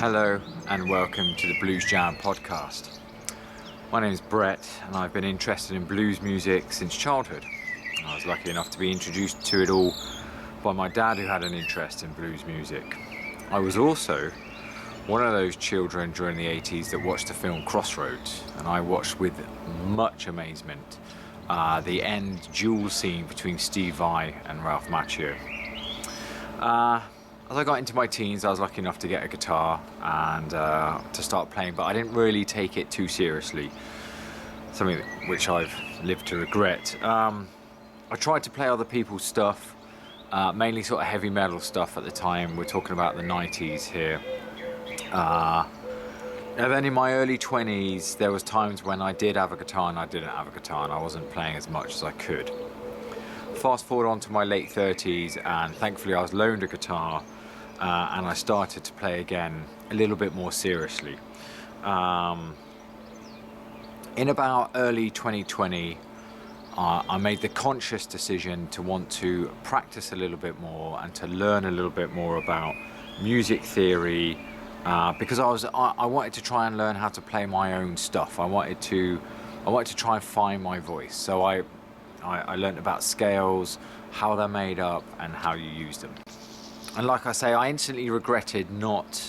Hello and welcome to the Blues Jam podcast. My name is Brett and I've been interested in blues music since childhood. I was lucky enough to be introduced to it all by my dad, who had an interest in blues music. I was also one of those children during the 80s that watched the film Crossroads, and I watched with much amazement the end duel scene between Steve Vai and Ralph Macchio. As I got into my teens, I was lucky enough to get a guitar and to start playing, but I didn't really take it too seriously, something which I've lived to regret. I tried to play other people's stuff, mainly sort of heavy metal stuff at the time. We're talking about the 90s here. And then in my early 20s, there was times when I did have a guitar and I didn't have a guitar, and I wasn't playing as much as I could. Fast forward on to my late 30s, and thankfully I was loaned a guitar. And I started to play again a little bit more seriously. In about early 2020, I made the conscious decision to want to practice a little bit more and to learn a little bit more about music theory, because I wanted to try and learn how to play my own stuff. I wanted to try and find my voice. So I learned about scales, how they're made up, and how you use them. And like I say, I instantly regretted not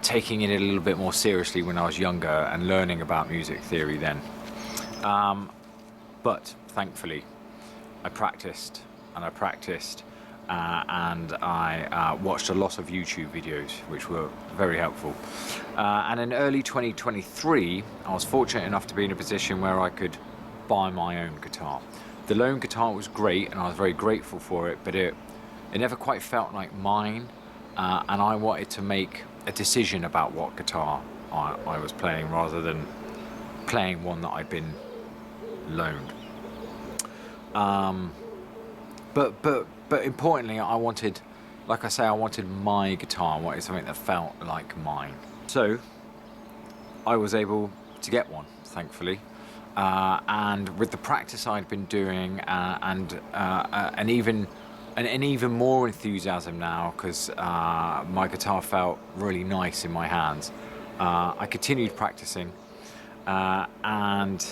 taking it a little bit more seriously when I was younger and learning about music theory then. But thankfully, I practiced and I watched a lot of YouTube videos, which were very helpful. And in early 2023, I was fortunate enough to be in a position where I could buy my own guitar. The loan guitar was great and I was very grateful for it, but it never quite felt like mine, and I wanted to make a decision about what guitar I was playing rather than playing one that I'd been loaned. But importantly, I wanted my guitar. I wanted something that felt like mine. So I was able to get one, thankfully. And with the practice I'd been doing, and even more enthusiasm now, because my guitar felt really nice in my hands, I continued practicing, and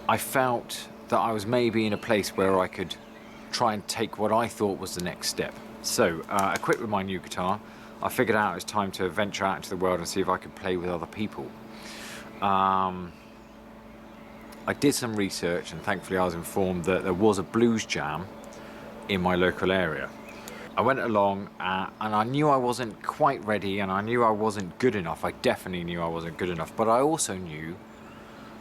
I felt that I was maybe in a place where I could try and take what I thought was the next step. So equipped with my new guitar, I figured out it was time to venture out into the world and see if I could play with other people. I did some research, and thankfully I was informed that there was a blues jam in my local area. I went along and I knew I wasn't quite ready, and I knew I wasn't good enough. I definitely knew I wasn't good enough, but I also knew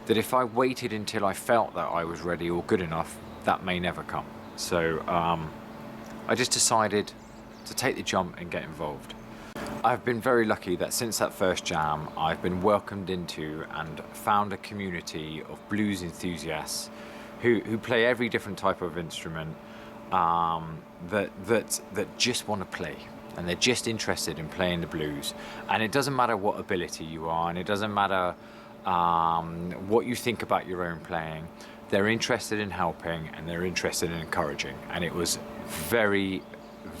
that if I waited until I felt that I was ready or good enough, that may never come. So I just decided to take the jump and get involved. I've been very lucky that since that first jam, I've been welcomed into and found a community of blues enthusiasts who play every different type of instrument, that just want to play, and they're just interested in playing the blues. And it doesn't matter what ability you are, and it doesn't matter what you think about your own playing. They're interested in helping, and they're interested in encouraging. And it was very,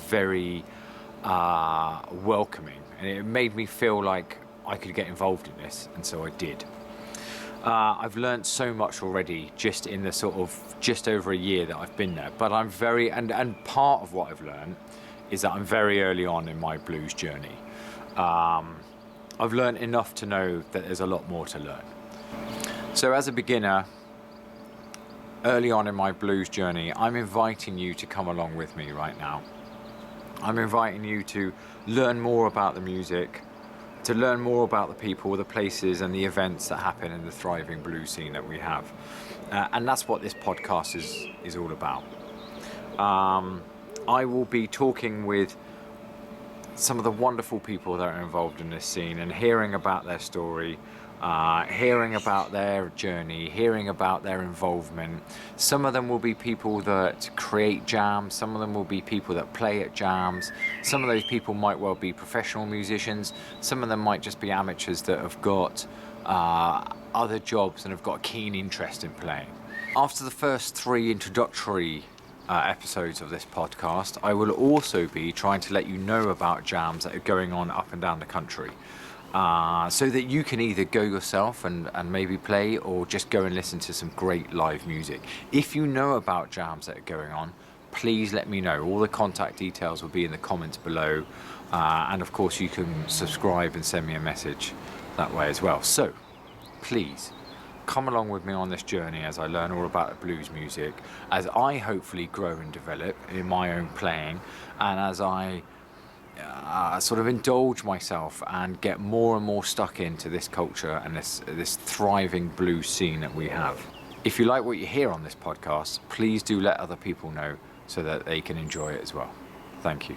very welcoming, and it made me feel like I could get involved in this, and so I did. I've learned so much already just in the sort of just over a year that I've been there, but I'm very, and part of what I've learned is that I'm very early on in my blues journey. I've learned enough to know that there's a lot more to learn. So as a beginner, early on in my blues journey, I'm inviting you to come along with me right now. I'm inviting you to learn more about the music, to learn more about the people, the places and the events that happen in the thriving blues scene that we have. And that's what this podcast is all about. I will be talking with some of the wonderful people that are involved in this scene and hearing about their story, hearing about their journey, hearing about their involvement. Some of them will be people that create jams, some of them will be people that play at jams, some of those people might well be professional musicians, some of them might just be amateurs that have got other jobs and have got a keen interest in playing. After the first 3 introductory episodes of this podcast, I will also be trying to let you know about jams that are going on up and down the country. So that you can either go yourself and maybe play, or just go and listen to some great live music. If you know about jams that are going on, please let me know. All the contact details will be in the comments below. And of course you can subscribe and send me a message that way as well. So please come along with me on this journey as I learn all about the blues music, as I hopefully grow and develop in my own playing, and as I sort of indulge myself and get more and more stuck into this culture and this thriving blues scene that we have. If you like what you hear on this podcast, please do let other people know so that they can enjoy it as well. Thank you.